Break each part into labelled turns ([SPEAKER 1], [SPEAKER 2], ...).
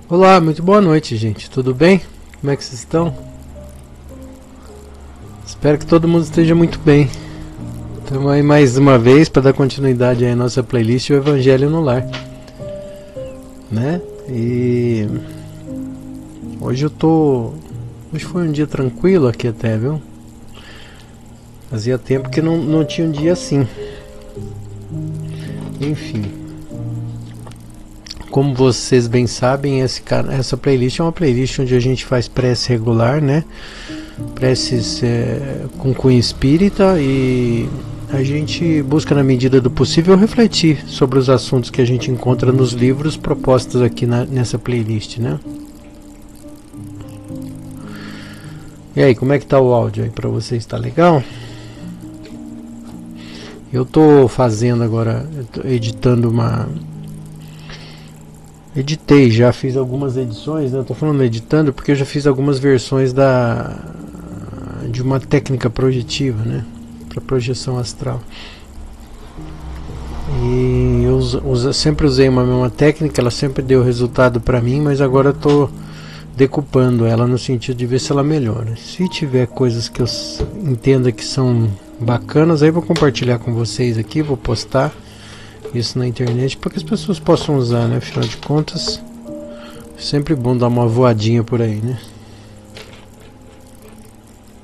[SPEAKER 1] Olá, muito boa noite, gente. Tudo bem? Como é que vocês estão? Espero que todo mundo esteja muito bem. Estamos aí mais uma vez para dar continuidade à nossa playlist O Evangelho no Lar, né? E hoje foi um dia tranquilo aqui até, viu? Fazia tempo que não tinha um dia assim. Enfim, como vocês bem sabem, essa playlist é uma playlist onde a gente faz prece regular, né? Preces com cunho espírita, e a gente busca, na medida do possível, refletir sobre os assuntos que a gente encontra nos livros propostos aqui nessa playlist, né? E aí, como é que tá o áudio aí para vocês? Tá legal? Eu tô fazendo agora, editando Editei, já fiz algumas edições, né? Eu tô falando editando porque eu já fiz algumas versões de uma técnica projetiva, né? Para projeção astral. E eu sempre usei uma mesma técnica, ela sempre deu resultado para mim, mas agora eu tô decupando ela no sentido de ver se ela melhora. Se tiver coisas que eu entenda que são bacanas, aí vou compartilhar com vocês aqui, vou postar isso na internet para que as pessoas possam usar, né? Afinal de contas, é sempre bom dar uma voadinha por aí, né?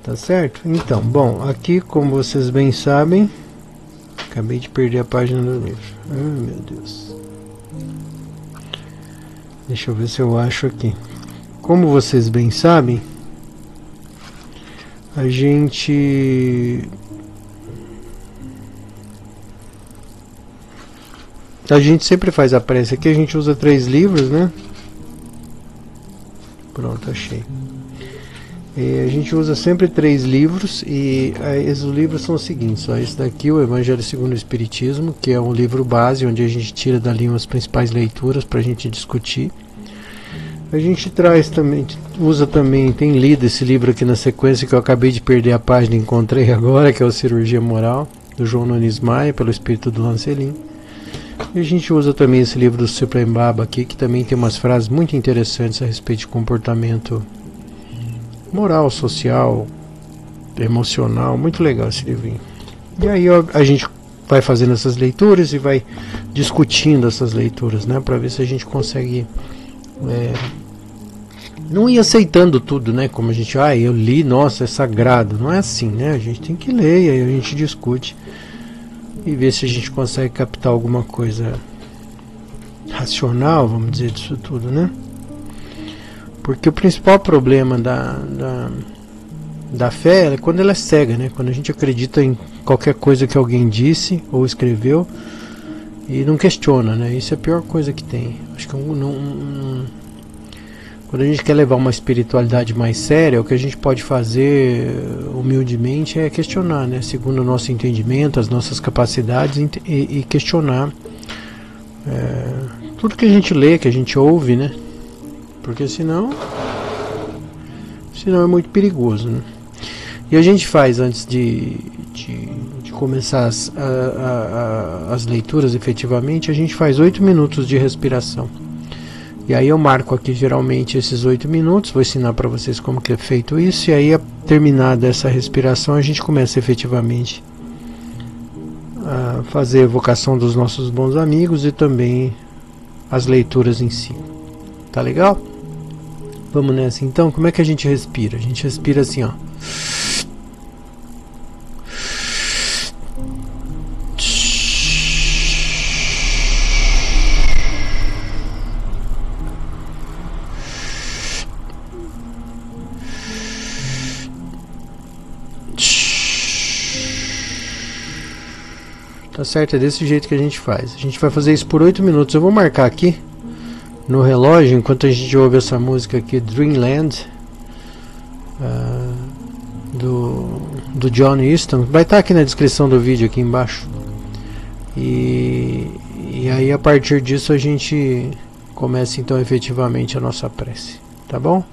[SPEAKER 1] Tá certo? Então, bom, aqui, como vocês bem sabem, acabei de perder a página do livro. Ai, meu Deus. Deixa eu ver se eu acho aqui. Como vocês bem sabem, a gente sempre faz a prece aqui, a gente usa 3 livros, né? Pronto, achei. A gente usa sempre 3 livros, e esses livros são os seguintes, ó. Esse daqui, o Evangelho segundo o Espiritismo, que é um livro base, onde a gente tira dali umas principais leituras para a gente discutir. A gente traz também, usa também, tem lido esse livro aqui na sequência, que eu acabei de perder a página e encontrei agora, que é o Cirurgia Moral, do João Nunes Maia, pelo espírito do Lancelin. E a gente usa também esse livro do Suprem Baba aqui, que também tem umas frases muito interessantes a respeito de comportamento moral, social, emocional. Muito legal esse livrinho. E aí a gente vai fazendo essas leituras e vai discutindo essas leituras, né, para ver se a gente consegue não ir aceitando tudo, né, como a gente, eu li, nossa, é sagrado. Não é assim, né? A gente tem que ler, e aí a gente discute e ver se a gente consegue captar alguma coisa racional, vamos dizer, disso tudo, né? Porque o principal problema da fé é quando ela é cega, né? Quando a gente acredita em qualquer coisa que alguém disse ou escreveu e não questiona, né? Isso é a pior coisa que tem. Acho que quando a gente quer levar uma espiritualidade mais séria, o que a gente pode fazer humildemente é questionar, né? Segundo o nosso entendimento, as nossas capacidades, e questionar tudo que a gente lê, que a gente ouve, né? Porque senão é muito perigoso, né? E a gente faz, antes de começar as leituras efetivamente, a gente faz 8 minutos de respiração. E aí eu marco aqui geralmente esses 8 minutos, vou ensinar para vocês como que é feito isso, e aí, terminada essa respiração, a gente começa efetivamente a fazer a evocação dos nossos bons amigos e também as leituras em si. Tá legal? Vamos nessa então. Como é que a gente respira? A gente respira assim, ó. Tá certo? É desse jeito que a gente faz. A gente vai fazer isso por 8 minutos. Eu vou marcar aqui no relógio, enquanto a gente ouve essa música aqui, Dreamland, do John Easton. Vai estar aqui na descrição do vídeo, aqui embaixo. E aí, a partir disso, a gente começa então efetivamente a nossa prece. Tá bom?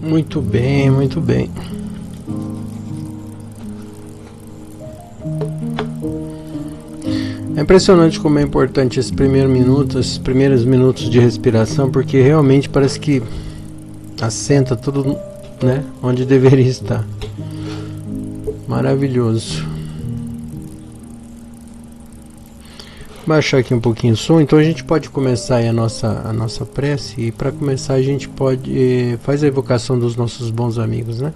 [SPEAKER 1] Muito bem, muito bem. É impressionante como é importante esse primeiro minuto, esses primeiros minutos de respiração, porque realmente parece que assenta tudo, né, onde deveria estar. Maravilhoso. Vou baixar aqui um pouquinho o som, então a gente pode começar aí a nossa prece, e para começar a gente pode faz a evocação dos nossos bons amigos, né?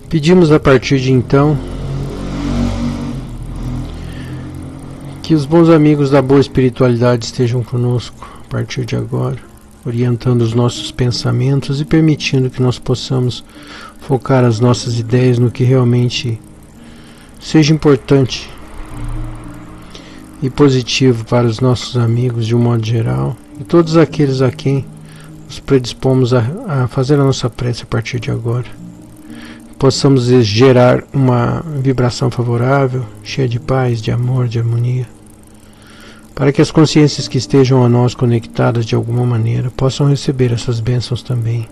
[SPEAKER 1] Pedimos a partir de então que os bons amigos da boa espiritualidade estejam conosco a partir de agora, orientando os nossos pensamentos e permitindo que nós possamos focar as nossas ideias no que realmente seja importante e positivo para os nossos amigos de um modo geral e todos aqueles a quem nos predispomos a fazer a nossa prece a partir de agora. Possamos gerar uma vibração favorável, cheia de paz, de amor, de harmonia, para que as consciências que estejam a nós conectadas de alguma maneira possam receber essas bênçãos também.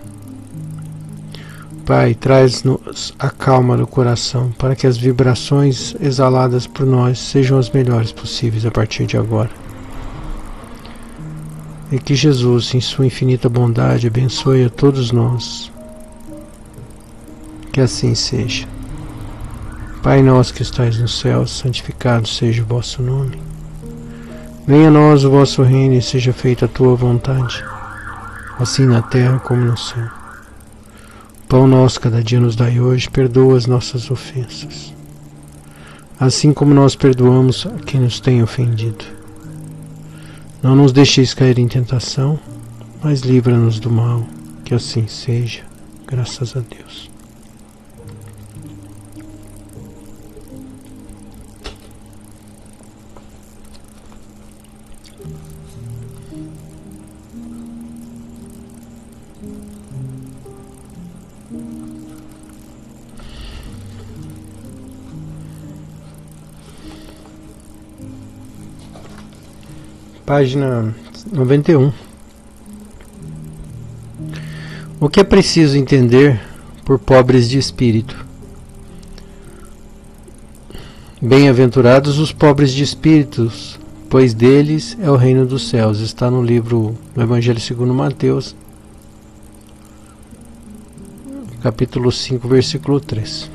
[SPEAKER 1] Pai, traz-nos a calma do coração, para que as vibrações exaladas por nós sejam as melhores possíveis a partir de agora. E que Jesus, em sua infinita bondade, abençoe a todos nós. Que assim seja. Pai nosso que estais no céu, santificado seja o vosso nome. Venha a nós o vosso reino e seja feita a tua vontade, assim na terra como no céu. O pão nosso cada dia nos dai hoje, perdoa as nossas ofensas, assim como nós perdoamos a quem nos tem ofendido. Não nos deixeis cair em tentação, mas livra-nos do mal, que assim seja, graças a Deus. Página 91. O que é preciso entender por pobres de espírito? Bem-aventurados os pobres de espíritos, pois deles é o reino dos céus. Está no livro do Evangelho segundo Mateus, capítulo 5, versículo 3.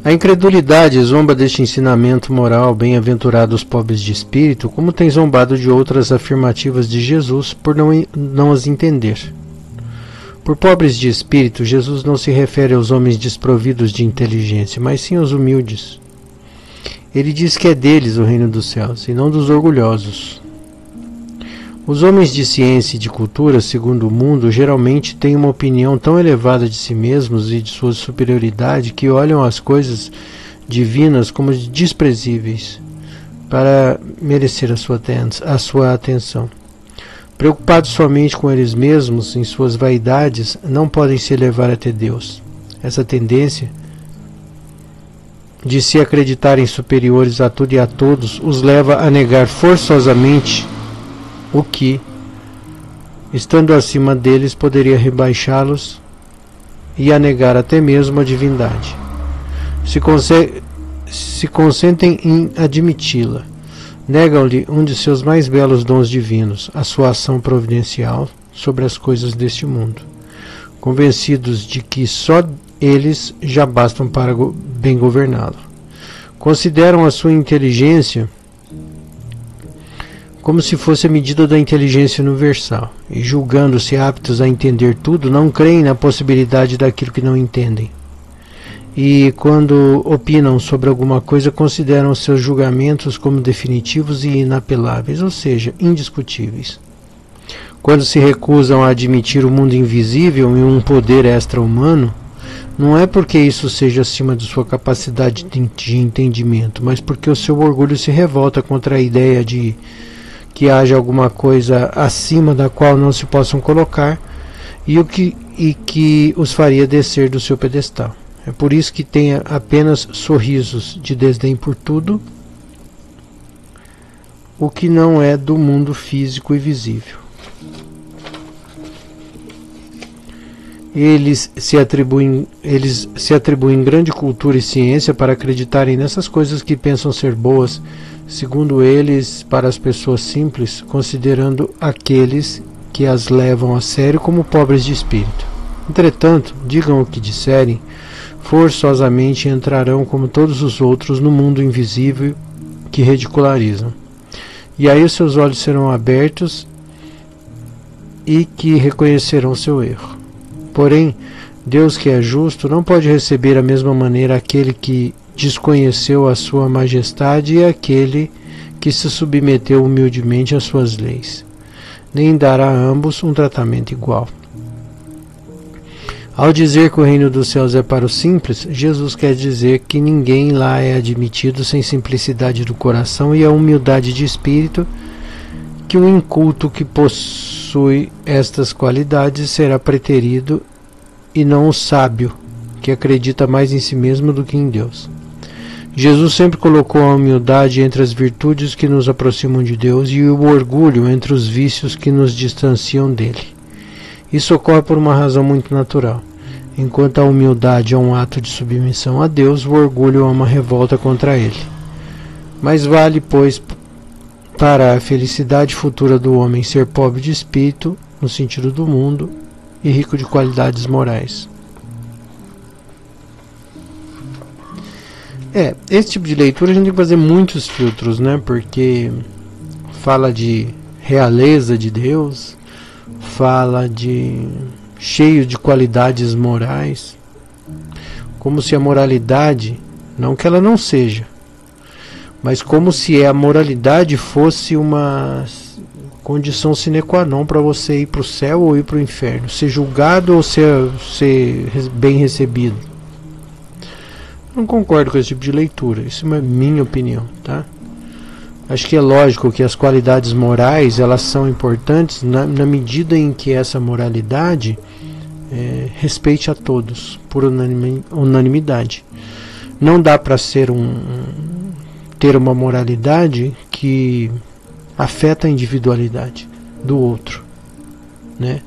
[SPEAKER 1] A incredulidade zomba deste ensinamento moral, bem-aventurados os pobres de espírito, como tem zombado de outras afirmativas de Jesus por não as entender. Por pobres de espírito, Jesus não se refere aos homens desprovidos de inteligência, mas sim aos humildes. Ele diz que é deles o reino dos céus, e não dos orgulhosos. Os homens de ciência e de cultura, segundo o mundo, geralmente têm uma opinião tão elevada de si mesmos e de sua superioridade que olham as coisas divinas como desprezíveis para merecer a sua atenção. Preocupados somente com eles mesmos, em suas vaidades, não podem se elevar até Deus. Essa tendência de se acreditarem superiores a tudo e a todos os leva a negar forçosamente o que, estando acima deles, poderia rebaixá-los e a negar até mesmo a divindade. Se consentem em admiti-la, negam-lhe um de seus mais belos dons divinos, a sua ação providencial sobre as coisas deste mundo, convencidos de que só eles já bastam para bem governá-lo. Consideram a sua inteligência como se fosse a medida da inteligência universal, e julgando-se aptos a entender tudo, não creem na possibilidade daquilo que não entendem. E quando opinam sobre alguma coisa, consideram seus julgamentos como definitivos e inapeláveis, ou seja, indiscutíveis. Quando se recusam a admitir o mundo invisível e um poder extra-humano, não é porque isso seja acima de sua capacidade de entendimento, mas porque o seu orgulho se revolta contra a ideia de que haja alguma coisa acima da qual não se possam colocar e que os faria descer do seu pedestal. É por isso que tem apenas sorrisos de desdém por tudo o que não é do mundo físico e visível. Eles se atribuem grande cultura e ciência para acreditarem nessas coisas que pensam ser boas, segundo eles, para as pessoas simples, considerando aqueles que as levam a sério como pobres de espírito. Entretanto, digam o que disserem, forçosamente entrarão como todos os outros no mundo invisível que ridicularizam. E aí os seus olhos serão abertos e que reconhecerão seu erro. Porém, Deus, que é justo, não pode receber da mesma maneira aquele que desconheceu a sua majestade e aquele que se submeteu humildemente às suas leis, nem dará a ambos um tratamento igual. Ao dizer que o reino dos céus é para os simples, Jesus quer dizer que ninguém lá é admitido sem simplicidade do coração e a humildade de espírito, que o inculto que possui estas qualidades será preterido e não o sábio, que acredita mais em si mesmo do que em Deus. Jesus sempre colocou a humildade entre as virtudes que nos aproximam de Deus e o orgulho entre os vícios que nos distanciam dele. Isso ocorre por uma razão muito natural. Enquanto a humildade é um ato de submissão a Deus, o orgulho é uma revolta contra ele. Mas vale, pois, para a felicidade futura do homem ser pobre de espírito, no sentido do mundo, e rico de qualidades morais. Esse tipo de leitura a gente tem que fazer muitos filtros, né? Porque fala de realeza de Deus, fala de cheio de qualidades morais, como se a moralidade, não que ela não seja, mas como se a moralidade fosse uma condição sine qua non para você ir para o céu ou ir para o inferno, ser julgado ou ser bem recebido. Não concordo com esse tipo de leitura, isso é minha opinião, tá? Acho que é lógico que as qualidades morais elas são importantes na medida em que essa moralidade respeite a todos por unanimidade. Não dá para ter uma moralidade que afeta a individualidade do outro, né?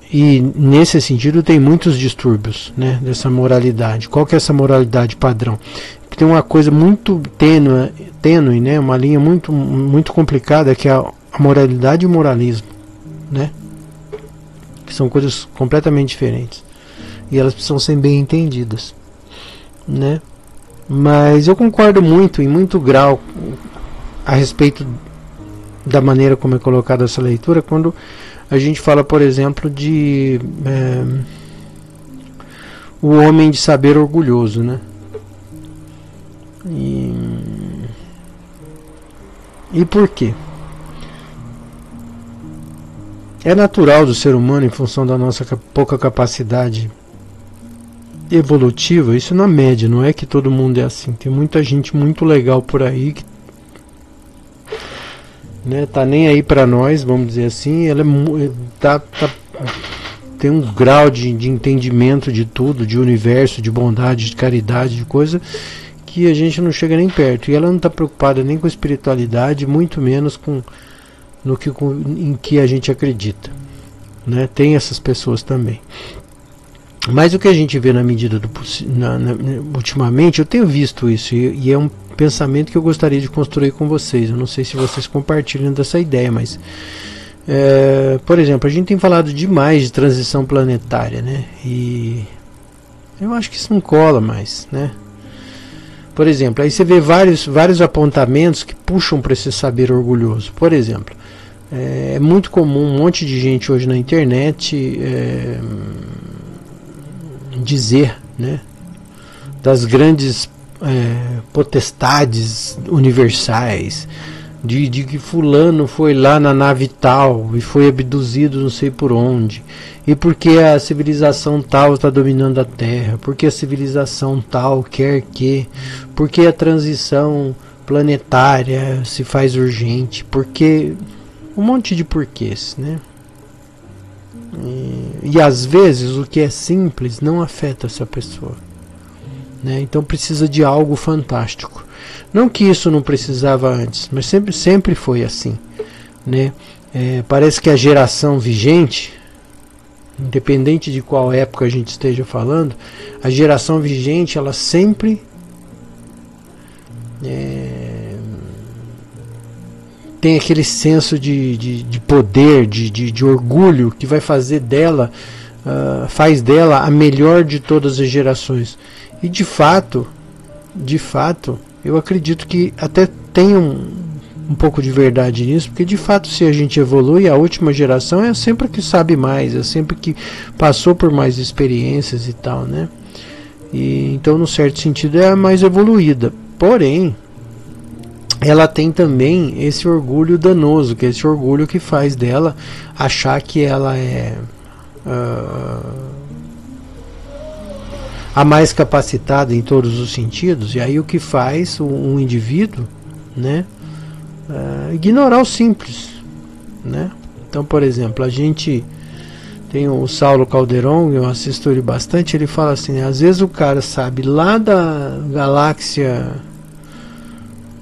[SPEAKER 1] E nesse sentido tem muitos distúrbios, né, dessa moralidade. Qual que é essa moralidade padrão? Que tem uma coisa muito tênue, né, uma linha muito complicada, que é a moralidade e o moralismo, né? Que são coisas completamente diferentes. E elas precisam ser bem entendidas, né? Mas eu concordo muito, em muito grau, a respeito da maneira como é colocada essa leitura, quando a gente fala, por exemplo, de o homem de saber orgulhoso, né? E por quê? é natural do ser humano, em função da nossa pouca capacidade evolutiva, isso na média, não é que todo mundo é assim. Tem muita gente muito legal por aí que, né, tá nem aí pra nós, vamos dizer assim. Ela tem um grau de entendimento de tudo, de universo, de bondade, de caridade, de coisa que a gente não chega nem perto. E ela não está preocupada nem com espiritualidade, muito menos em que a gente acredita, né? Tem essas pessoas também. Mas o que a gente vê na medida do possível, ultimamente, eu tenho visto isso, e é um pensamento que eu gostaria de construir com vocês. Eu não sei se vocês compartilham dessa ideia, mas por exemplo, a gente tem falado demais de transição planetária, né? E eu acho que isso não cola mais, né? Por exemplo, aí você vê vários apontamentos que puxam para esse saber orgulhoso. Por exemplo, é muito comum um monte de gente hoje na internet dizer, né, das grandes potestades universais, de que fulano foi lá na nave tal e foi abduzido não sei por onde, e porque a civilização tal está dominando a Terra, porque a civilização tal quer que, porque a transição planetária se faz urgente, porque um monte de porquês, né? E às vezes o que é simples não afeta essa pessoa, né? Então precisa de algo fantástico. Não que isso não precisava antes, mas sempre foi assim, né? Parece que a geração vigente, independente de qual época a gente esteja falando, a geração vigente, ela sempre tem aquele senso de poder, de orgulho, que vai fazer dela, faz dela a melhor de todas as gerações. E de fato, eu acredito que até tem um pouco de verdade nisso, porque de fato, se a gente evolui, a última geração é sempre a que sabe mais, é sempre que passou por mais experiências e tal, né? E então, no certo sentido, é a mais evoluída. Porém, ela tem também esse orgulho danoso, que é esse orgulho que faz dela achar que ela é a mais capacitada em todos os sentidos. E aí o que faz um indivíduo, né, ignorar o simples, né? Então, por exemplo, a gente tem o Saulo Calderon, eu assisto ele bastante. Ele fala assim, né, às vezes o cara sabe lá da galáxia,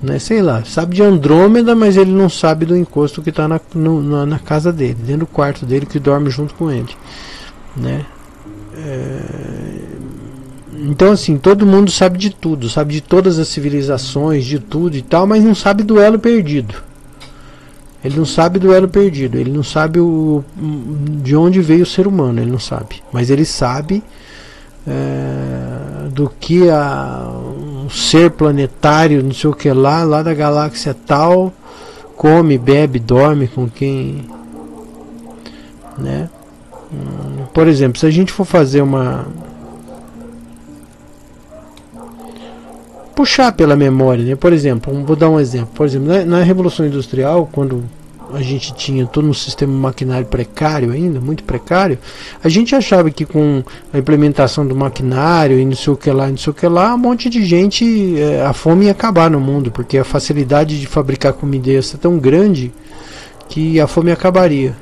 [SPEAKER 1] né, sei lá, sabe de Andrômeda, mas ele não sabe do encosto que está na casa dele, dentro do quarto dele, que dorme junto com ele, né? Então, assim, todo mundo sabe de tudo, sabe de todas as civilizações, de tudo e tal, mas não sabe do elo perdido. Ele não sabe do elo perdido, ele não sabe de onde veio o ser humano, ele não sabe. Mas ele sabe do que um ser planetário, não sei o que lá da galáxia tal, come, bebe, dorme com quem, né? Por exemplo, se a gente for fazer puxar pela memória, né? Por exemplo, vou dar um exemplo. Por exemplo, na Revolução Industrial, quando a gente tinha todo um sistema maquinário precário ainda, muito precário, a gente achava que com a implementação do maquinário e não sei o que lá, um monte de gente, a fome ia acabar no mundo, porque a facilidade de fabricar comida ia ser tão grande que a fome acabaria.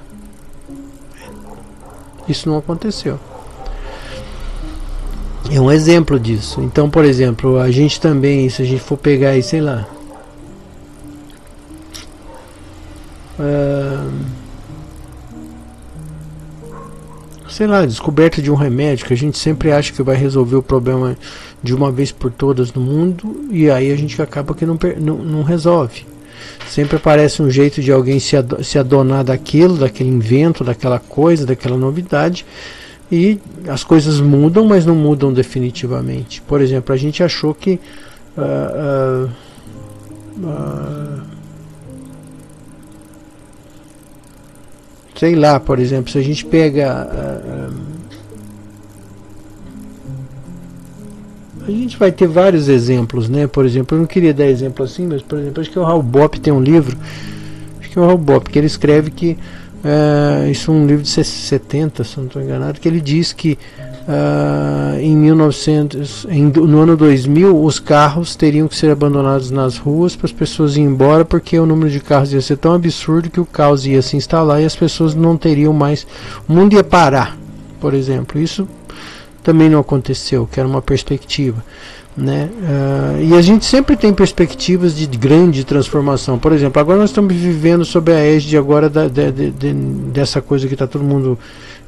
[SPEAKER 1] Isso não aconteceu. É um exemplo disso. Então, por exemplo, a gente também, se a gente for pegar aí, sei lá, descoberta de um remédio que a gente sempre acha que vai resolver o problema de uma vez por todas no mundo, e aí a gente acaba que não resolve. Sempre aparece um jeito de alguém se adonar daquele invento, daquela coisa, daquela novidade, e as coisas mudam, mas não mudam definitivamente. Por exemplo, a gente achou que sei lá, por exemplo, se a gente pega a gente vai ter vários exemplos, né? Por exemplo, eu não queria dar exemplo assim, mas por exemplo, acho que o Raul Bopp tem um livro, acho que é o Raul Bopp, que ele escreve que isso é um livro de 70, se não estou enganado, que ele diz que no ano 2000 os carros teriam que ser abandonados nas ruas para as pessoas irem embora, porque o número de carros ia ser tão absurdo que o caos ia se instalar e as pessoas não teriam mais, o mundo ia parar, por exemplo. Isso também não aconteceu, que era uma perspectiva, né? E a gente sempre tem perspectivas de grande transformação. Por exemplo, agora nós estamos vivendo sob a égide agora dessa coisa que está todo mundo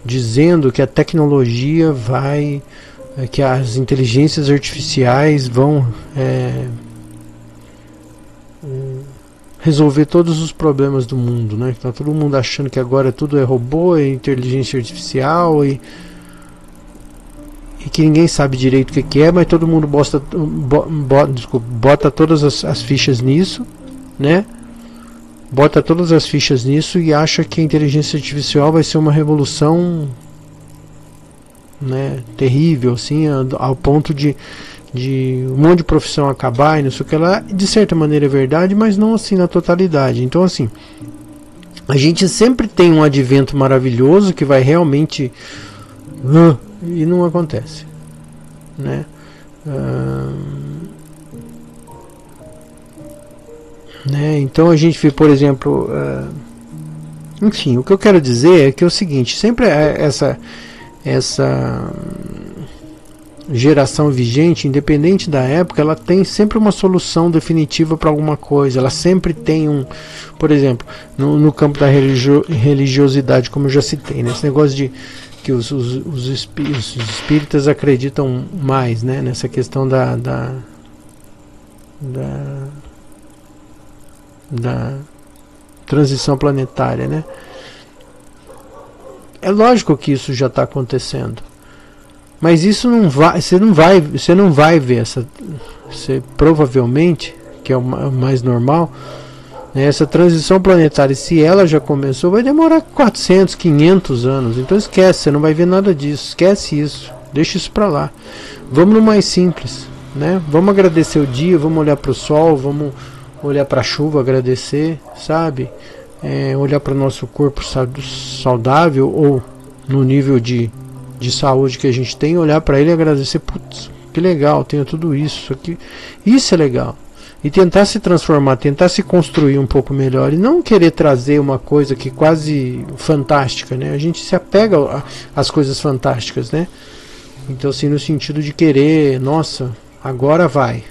[SPEAKER 1] dizendo, que a tecnologia vai, que as inteligências artificiais vão resolver todos os problemas do mundo, né? Está todo mundo achando que agora tudo é robô, é inteligência artificial e que ninguém sabe direito o que é, mas todo mundo bota todas as fichas nisso, né? Bota todas as fichas nisso e acha que a inteligência artificial vai ser uma revolução, né, terrível, assim, ao ponto de um monte de profissão acabar e não sei o que lá. De certa maneira é verdade, mas não assim na totalidade. Então, assim, a gente sempre tem um advento maravilhoso que vai realmente e não acontece, né? Então a gente vê, por exemplo, enfim, o que eu quero dizer é que é o seguinte: sempre essa geração vigente, independente da época, ela tem sempre uma solução definitiva para alguma coisa. Ela sempre tem por exemplo, no campo da religiosidade, como eu já citei, né? Esse negócio de que os espíritas acreditam mais, né, nessa questão da transição planetária, né? É lógico que isso já está acontecendo, mas isso você não vai ver você provavelmente, que é o mais normal, né, essa transição planetária, se ela já começou, vai demorar 400, 500 anos. Então esquece, você não vai ver nada disso, esquece isso, deixa isso para lá. Vamos no mais simples, né? Vamos agradecer o dia, vamos olhar para o sol, vamos olhar para a chuva, agradecer, sabe? Olhar para o nosso corpo saudável, ou no nível de saúde que a gente tem, olhar para ele e agradecer. Putz, que legal, tenho tudo isso aqui. Isso é legal. E tentar se transformar, tentar se construir um pouco melhor, e não querer trazer uma coisa que quase fantástica, né? A gente se apega às coisas fantásticas, né? Então, assim, no sentido de querer, nossa, agora vai.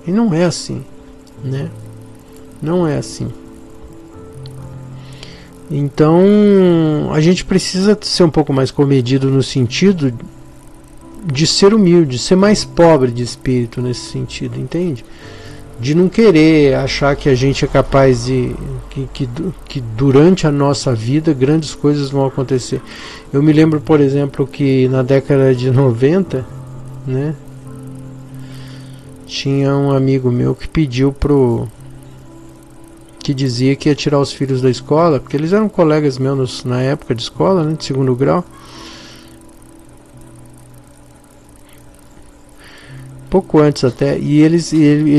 [SPEAKER 1] E não é assim, né? Não é assim. Então a gente precisa ser um pouco mais comedido no sentido de ser humilde, de ser mais pobre de espírito nesse sentido, entende? De não querer achar que a gente é capaz de que durante a nossa vida grandes coisas vão acontecer. Eu me lembro, por exemplo, que na década de 90, né, tinha um amigo meu que pediu que dizia que ia tirar os filhos da escola, porque eles eram colegas meus na época de escola, né, de segundo grau. Pouco antes até, e ele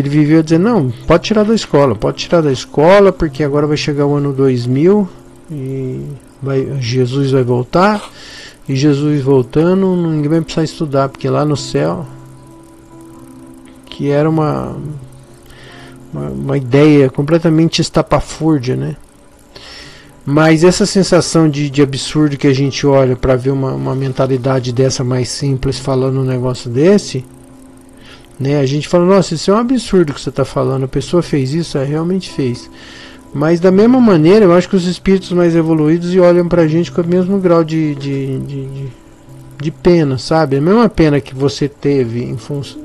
[SPEAKER 1] viveu dizendo: não, pode tirar da escola, porque agora vai chegar o ano 2000 e Jesus vai voltar, e Jesus voltando, ninguém vai precisar estudar, porque lá no céu, que era uma ideia completamente estapafúrdia, né? Mas essa sensação de absurdo que a gente olha para ver uma mentalidade dessa mais simples falando um negócio desse, né? A gente fala: nossa, isso é um absurdo que você está falando, a pessoa fez isso, realmente fez. Mas da mesma maneira, eu acho que os espíritos mais evoluídos olham pra gente com o mesmo grau de pena, sabe? A mesma pena que você teve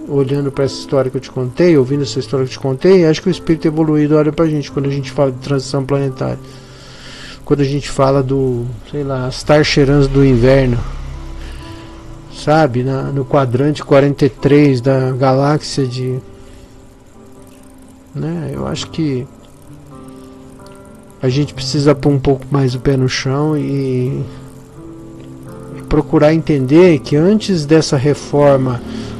[SPEAKER 1] olhando para essa história que eu te contei, ouvindo essa história que eu te contei. Acho que o espírito evoluído olha pra gente quando a gente fala de transição planetária, quando a gente fala sei lá, as Tarcherãs do inverno, sabe? No quadrante 43 da galáxia né? Eu acho que a gente precisa pôr um pouco mais o pé no chão e procurar entender que antes dessa reforma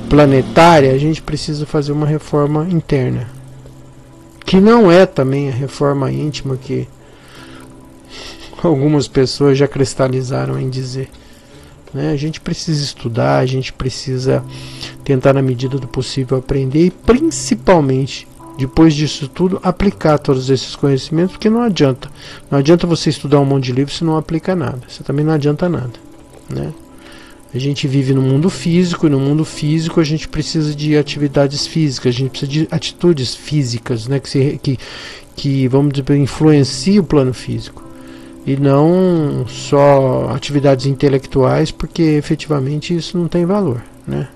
[SPEAKER 1] planetária a gente precisa fazer uma reforma interna, que não é também a reforma íntima que algumas pessoas já cristalizaram em dizer, né? A gente precisa estudar, a gente precisa tentar na medida do possível aprender e principalmente, depois disso tudo, aplicar todos esses conhecimentos, porque não adianta você estudar um monte de livro se não aplica nada, você também não adianta nada, né? A gente vive no mundo físico, e no mundo físico a gente precisa de atividades físicas, a gente precisa de atitudes físicas, né, que vamos dizer, influenciam o plano físico. E não só atividades intelectuais, porque efetivamente isso não tem valor, né?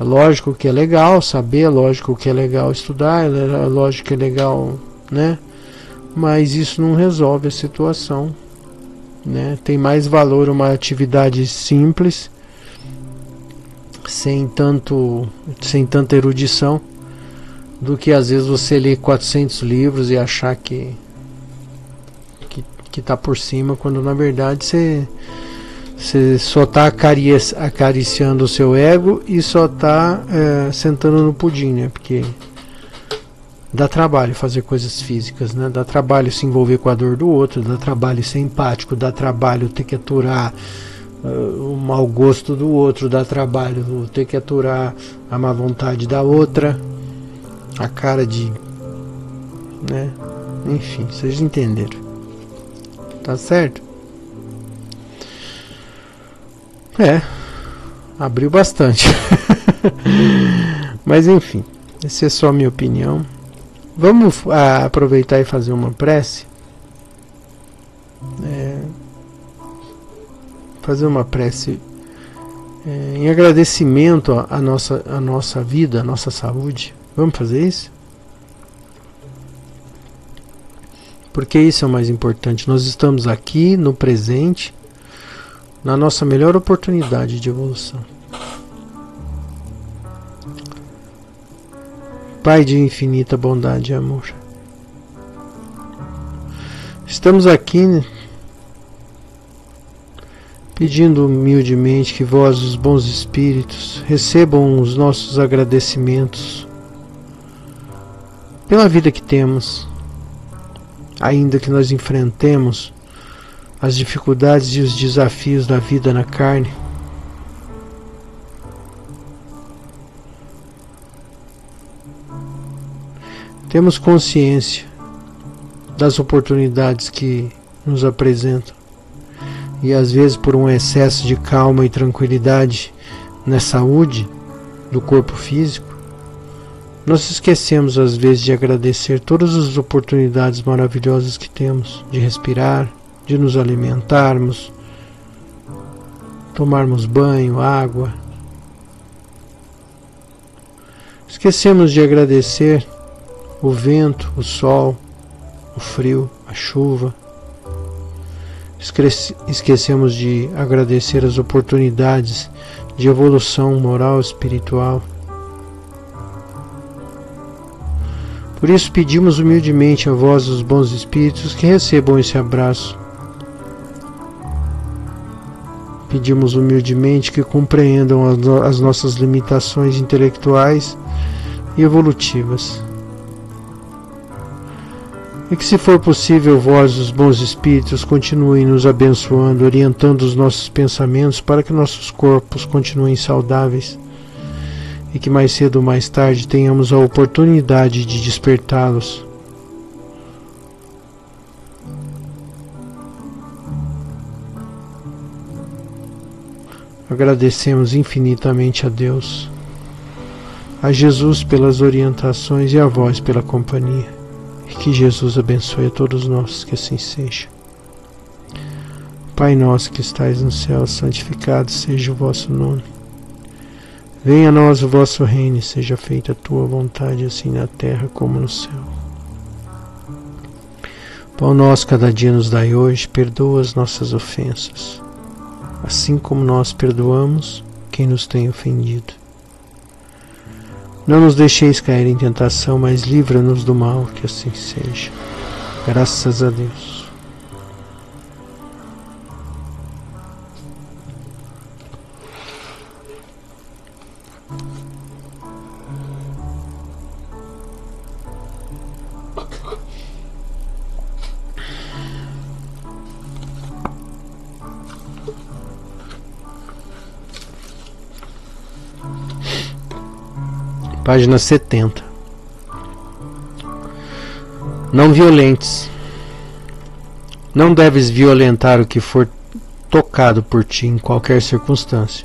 [SPEAKER 1] É lógico que é legal saber, é lógico que é legal estudar, é lógico que é legal, né? Mas isso não resolve a situação, né? Tem mais valor uma atividade simples, sem tanta erudição, do que às vezes você ler 400 livros e achar que está por cima, quando na verdade você só está acariciando o seu ego e só está sentando no pudim, né? Porque dá trabalho fazer coisas físicas, né? Dá trabalho se envolver com a dor do outro, dá trabalho ser empático, dá trabalho ter que aturar o mau gosto do outro, dá trabalho ter que aturar a má vontade da outra, a cara de, né? Enfim, vocês entenderam. Tá certo? Abriu bastante. Mas enfim, essa é só a minha opinião. Vamos aproveitar e fazer uma prece. Fazer uma prece em agradecimento à nossa vida, à nossa saúde. Vamos fazer isso? Porque isso é o mais importante. Nós estamos aqui no presente, na nossa melhor oportunidade de evolução. Pai de infinita bondade e amor, estamos aqui pedindo humildemente que vós, os bons espíritos, recebam os nossos agradecimentos pela vida que temos, ainda que nós enfrentemos as dificuldades e os desafios da vida na carne. Temos consciência das oportunidades que nos apresentam e às vezes por um excesso de calma e tranquilidade na saúde do corpo físico, nós esquecemos às vezes de agradecer todas as oportunidades maravilhosas que temos de respirar, de nos alimentarmos, tomarmos banho, água. Esquecemos de agradecer o vento, o sol, o frio, a chuva. Esquecemos de agradecer as oportunidades de evolução moral e espiritual. Por isso pedimos humildemente a vós, os bons espíritos, que recebam esse abraço. Pedimos humildemente que compreendam as nossas limitações intelectuais e evolutivas. E que, se for possível, vós, os bons espíritos, continuem nos abençoando, orientando os nossos pensamentos para que nossos corpos continuem saudáveis e que mais cedo ou mais tarde tenhamos a oportunidade de despertá-los. Agradecemos infinitamente a Deus, a Jesus pelas orientações e a vós pela companhia. E que Jesus abençoe a todos nós, que assim seja. Pai nosso que estais no céu, santificado seja o vosso nome. Venha a nós o vosso reino, e seja feita a tua vontade, assim na terra como no céu. Pão nosso cada dia nos dai hoje, perdoa as nossas ofensas, assim como nós perdoamos quem nos tem ofendido. Não nos deixeis cair em tentação, mas livra-nos do mal, que assim seja. Graças a Deus. Página 70. Não violentes. Não deves violentar o que for tocado por ti em qualquer circunstância.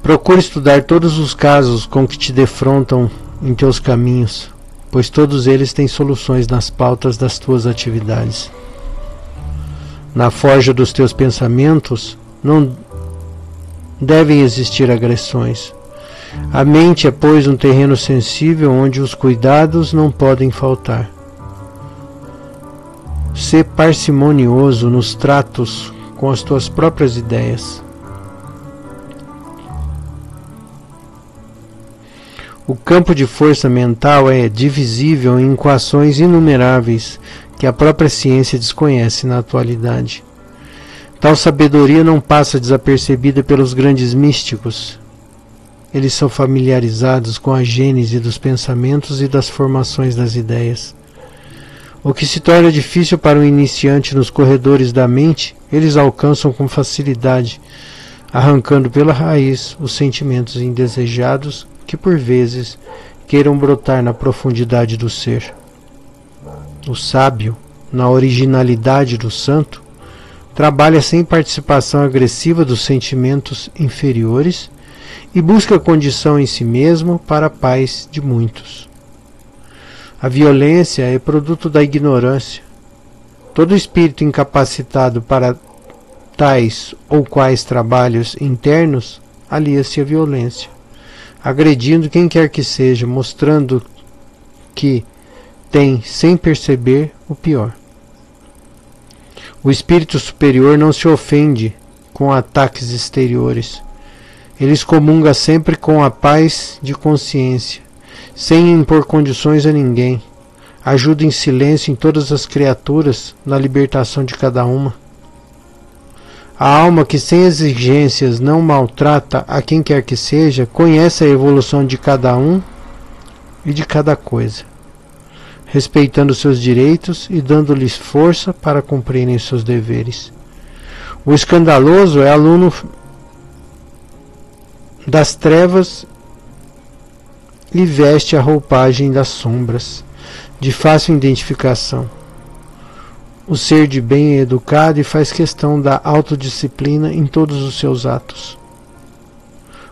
[SPEAKER 1] Procure estudar todos os casos com que te defrontam em teus caminhos, pois todos eles têm soluções nas pautas das tuas atividades. Na forja dos teus pensamentos não devem existir agressões. A mente é, pois, um terreno sensível onde os cuidados não podem faltar. Sê parcimonioso nos tratos com as tuas próprias ideias. O campo de força mental é divisível em equações inumeráveis que a própria ciência desconhece na atualidade. Tal sabedoria não passa desapercebida pelos grandes místicos. Eles são familiarizados com a gênese dos pensamentos e das formações das ideias. O que se torna difícil para um iniciante nos corredores da mente, eles alcançam com facilidade, arrancando pela raiz os sentimentos indesejados que por vezes queiram brotar na profundidade do ser. O sábio, na originalidade do santo, trabalha sem participação agressiva dos sentimentos inferiores e busca a condição em si mesmo para a paz de muitos. A violência é produto da ignorância. Todo espírito incapacitado para tais ou quais trabalhos internos alia-se à violência, agredindo quem quer que seja, mostrando que tem, sem perceber, o pior. O espírito superior não se ofende com ataques exteriores. Ele excomunga sempre com a paz de consciência, sem impor condições a ninguém. Ajuda em silêncio em todas as criaturas na libertação de cada uma. A alma que sem exigências não maltrata a quem quer que seja, conhece a evolução de cada um e de cada coisa, respeitando seus direitos e dando-lhes força para cumprirem seus deveres. O escandaloso é aluno das trevas e veste a roupagem das sombras, de fácil identificação. O ser de bem é educado e faz questão da autodisciplina em todos os seus atos.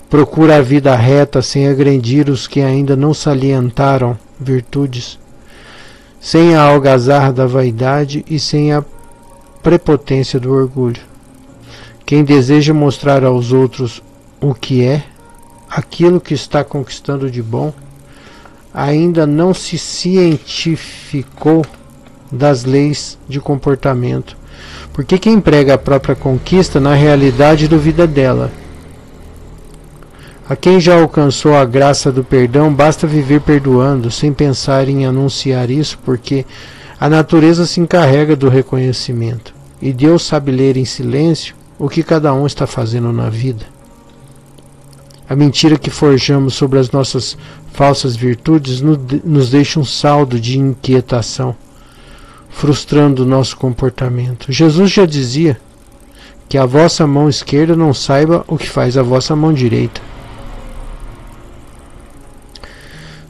[SPEAKER 1] Procura a vida reta sem agredir os que ainda não salientaram virtudes, sem a algazarra da vaidade e sem a prepotência do orgulho. Quem deseja mostrar aos outros o que é, aquilo que está conquistando de bom, ainda não se cientificou das leis de comportamento, porque quem prega a própria conquista na realidade duvida dela. A quem já alcançou a graça do perdão, basta viver perdoando, sem pensar em anunciar isso, porque a natureza se encarrega do reconhecimento, e Deus sabe ler em silêncio o que cada um está fazendo na vida. A mentira que forjamos sobre as nossas falsas virtudes nos deixa um saldo de inquietação, frustrando o nosso comportamento. Jesus já dizia que a vossa mão esquerda não saiba o que faz a vossa mão direita.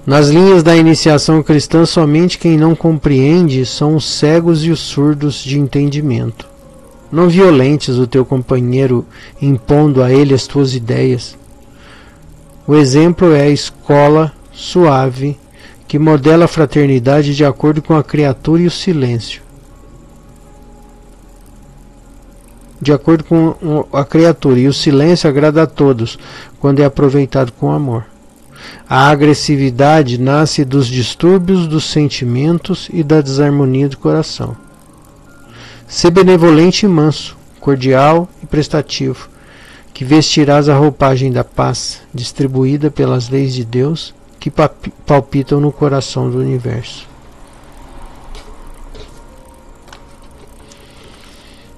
[SPEAKER 1] Nas linhas da iniciação cristã, somente quem não compreende são os cegos e os surdos de entendimento. Não violentes o teu companheiro impondo a ele as tuas ideias. O exemplo é a escola suave que modela a fraternidade de acordo com a criatura e o silêncio. De acordo com a criatura e o silêncio agrada a todos, quando é aproveitado com amor. A agressividade nasce dos distúrbios dos sentimentos e da desarmonia do coração. Sê benevolente e manso, cordial e prestativo, que vestirás a roupagem da paz, distribuída pelas leis de Deus, que palpitam no coração do universo.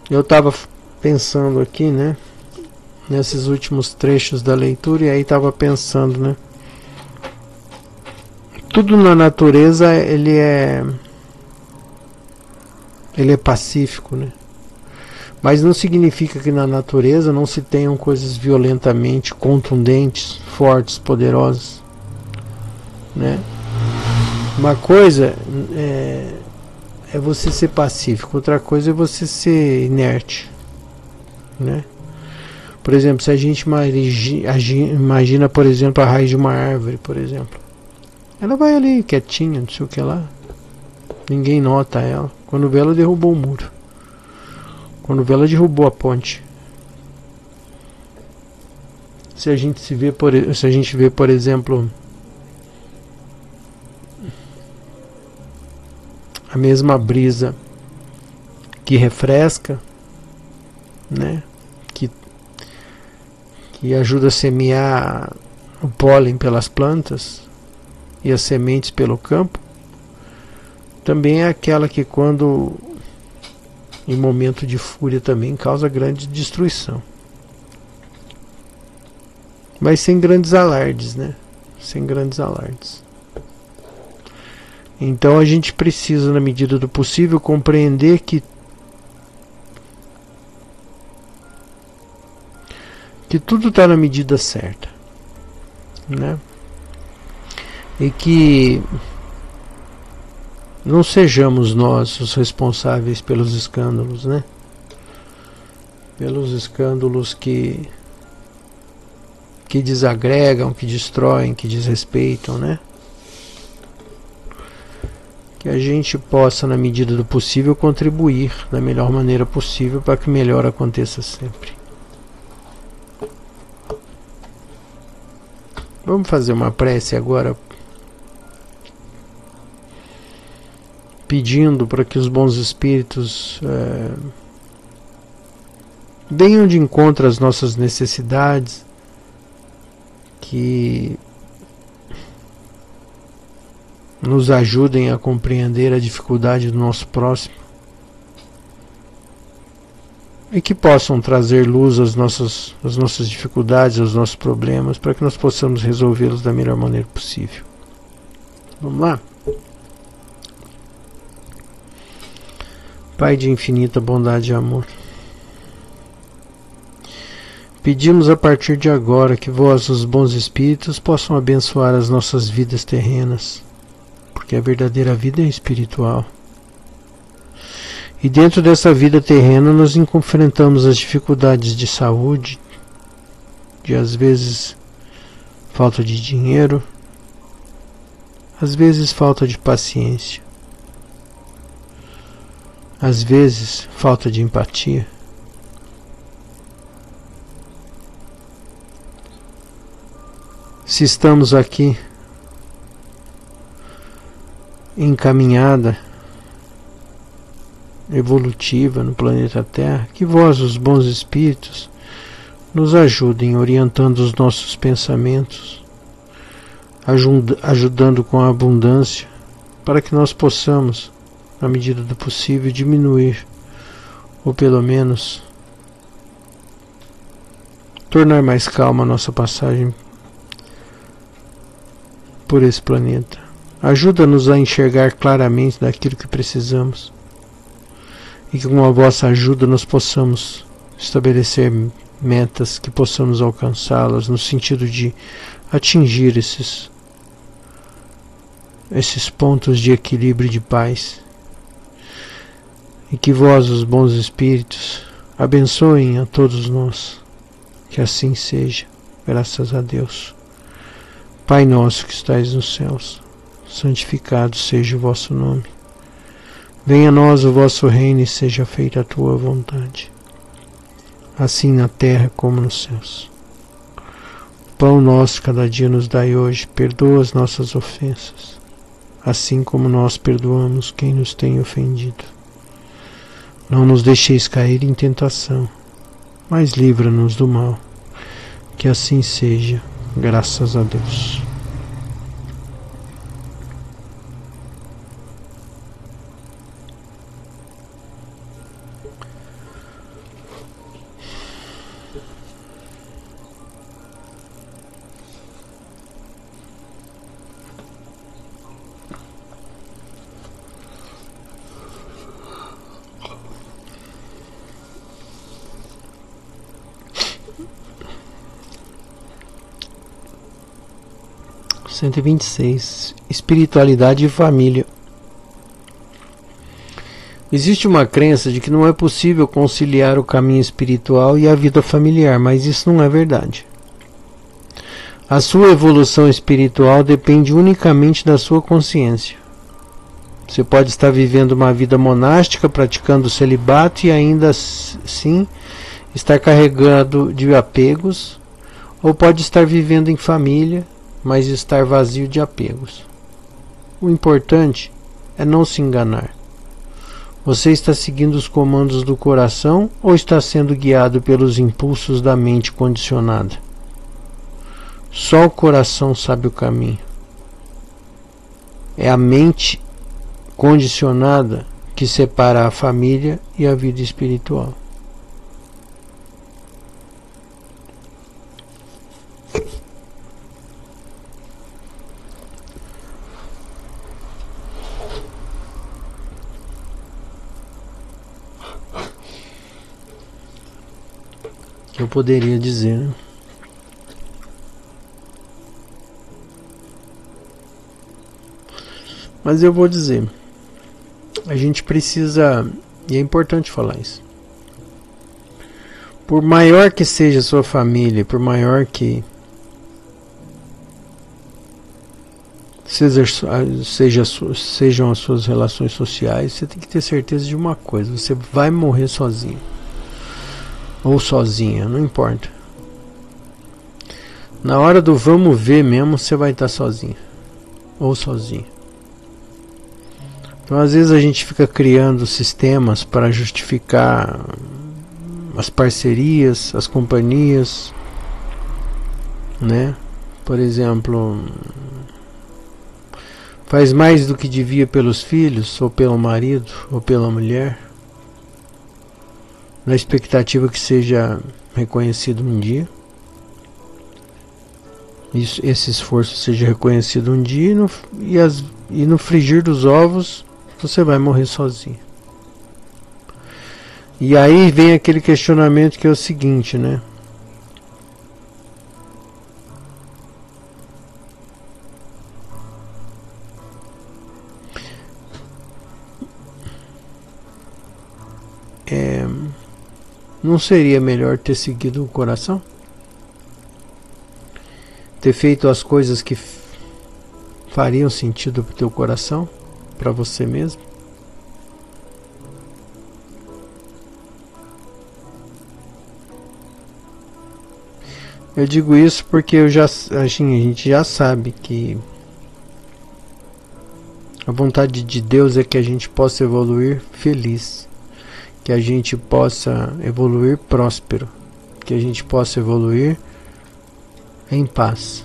[SPEAKER 1] Eu estava pensando aqui, né, nesses últimos trechos da leitura, e aí estava pensando, né, tudo na natureza ele é pacífico, né? Mas não significa que na natureza não se tenham coisas violentamente contundentes, fortes, poderosas. né? Uma coisa é você ser pacífico, outra coisa é você ser inerte, né? Por exemplo, se a gente imagina, por exemplo, a raiz de uma árvore, por exemplo, ela vai ali quietinha, não sei o que lá, ninguém nota ela. Quando vê, ela derrubou o muro. Quando vê, ela derrubou a ponte. Se a gente vê, por exemplo, a mesma brisa que refresca, né? Que ajuda a semear o pólen pelas plantas e as sementes pelo campo, também é aquela que, quando em momento de fúria, também causa grande destruição. Mas sem grandes alardes, né? Sem grandes alardes. Então a gente precisa, na medida do possível, compreender que tudo está na medida certa, né? E que não sejamos nós os responsáveis pelos escândalos, né? Pelos escândalos que desagregam, que destroem, que desrespeitam, né? Que a gente possa, na medida do possível, contribuir da melhor maneira possível para que o melhor aconteça sempre. Vamos fazer uma prece agora, pedindo para que os bons espíritos venham de encontro às nossas necessidades, que nos ajudem a compreender a dificuldade do nosso próximo e que possam trazer luz às nossas dificuldades, aos nossos problemas, para que nós possamos resolvê-los da melhor maneira possível. Vamos lá? Pai de infinita bondade e amor, pedimos a partir de agora que vós, os bons espíritos, possam abençoar as nossas vidas terrenas, porque a verdadeira vida é espiritual. E dentro dessa vida terrena nós enfrentamos as dificuldades de saúde, de às vezes falta de dinheiro, às vezes falta de paciência, às vezes falta de empatia. Se estamos aqui em caminhada evolutiva no planeta Terra, que vós, os bons espíritos, nos ajudem orientando os nossos pensamentos, ajudando com a abundância, para que nós possamos, na medida do possível, diminuir, ou pelo menos tornar mais calma a nossa passagem por esse planeta. Ajuda-nos a enxergar claramente daquilo que precisamos, e que com a vossa ajuda nós possamos estabelecer metas, que possamos alcançá-las no sentido de atingir esses pontos de equilíbrio e de paz. E que vós, os bons espíritos, abençoem a todos nós. Que assim seja, graças a Deus. Pai nosso que estais nos céus, santificado seja o vosso nome. Venha a nós o vosso reino e seja feita a tua vontade, assim na terra como nos céus. O pão nosso cada dia nos dai hoje, perdoa as nossas ofensas, assim como nós perdoamos quem nos tem ofendido. Não nos deixeis cair em tentação, mas livra-nos do mal. Que assim seja, graças a Deus. 126. Espiritualidade e família. Existe uma crença de que não é possível conciliar o caminho espiritual e a vida familiar, mas isso não é verdade. A sua evolução espiritual depende unicamente da sua consciência. Você pode estar vivendo uma vida monástica, praticando o celibato e ainda assim estar carregado de apegos, ou pode estar vivendo em família, mas estar vazio de apegos. O importante é não se enganar. Você está seguindo os comandos do coração ou está sendo guiado pelos impulsos da mente condicionada? Só o coração sabe o caminho. É a mente condicionada que separa a família e a vida espiritual. Que eu poderia dizer, né? Mas eu vou dizer, a gente precisa, e é importante falar isso, por maior que seja a sua família, por maior que sejam as suas relações sociais, você tem que ter certeza de uma coisa: você vai morrer sozinho ou sozinha, não importa. Na hora do vamos ver mesmo, você vai estar sozinho ou sozinho. Então às vezes a gente fica criando sistemas para justificar as parcerias, as companhias, né? Por exemplo, faz mais do que devia pelos filhos, ou pelo marido, ou pela mulher, na expectativa que seja reconhecido um dia. Esse esforço seja reconhecido um dia e no frigir dos ovos você vai morrer sozinho. E aí vem aquele questionamento que é o seguinte, né? Não seria melhor ter seguido o coração? Ter feito as coisas que fariam sentido para o teu coração, para você mesmo? Eu digo isso porque a gente já sabe que a vontade de Deus é que a gente possa evoluir feliz, que a gente possa evoluir próspero, que a gente possa evoluir em paz.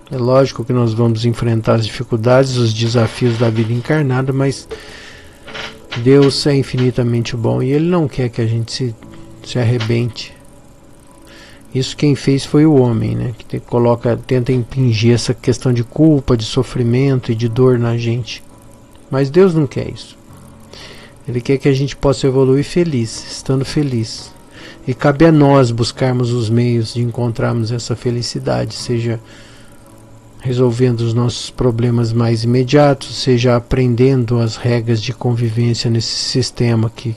[SPEAKER 1] É lógico que nós vamos enfrentar as dificuldades, os desafios da vida encarnada, mas Deus é infinitamente bom e Ele não quer que a gente se arrebente. Isso quem fez foi o homem, né? Que tenta impingir essa questão de culpa, de sofrimento e de dor na gente. Mas Deus não quer isso. Ele quer que a gente possa evoluir feliz, estando feliz. E cabe a nós buscarmos os meios de encontrarmos essa felicidade, seja resolvendo os nossos problemas mais imediatos, seja aprendendo as regras de convivência nesse sistema que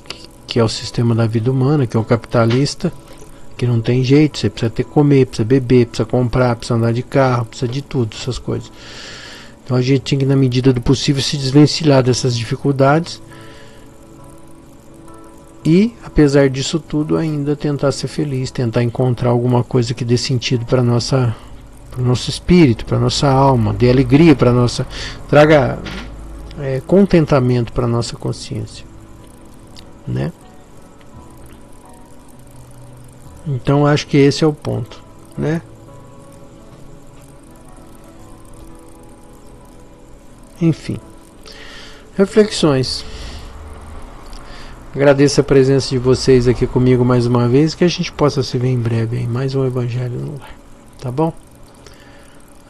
[SPEAKER 1] é o sistema da vida humana, que é o capitalista, que não tem jeito, você precisa ter que comer, precisa beber, precisa comprar, precisa andar de carro, precisa de tudo, essas coisas. Então a gente tem que, na medida do possível, se desvencilhar dessas dificuldades e, apesar disso tudo, ainda tentar ser feliz, tentar encontrar alguma coisa que dê sentido para o nosso espírito, para nossa alma, dê alegria para nossa, traga contentamento para nossa consciência, né? Então acho que esse é o ponto, né? Enfim, reflexões. Agradeço a presença de vocês aqui comigo mais uma vez, que a gente possa se ver em breve em mais um Evangelho no Lar. Tá bom?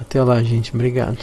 [SPEAKER 1] Até lá, gente. Obrigado.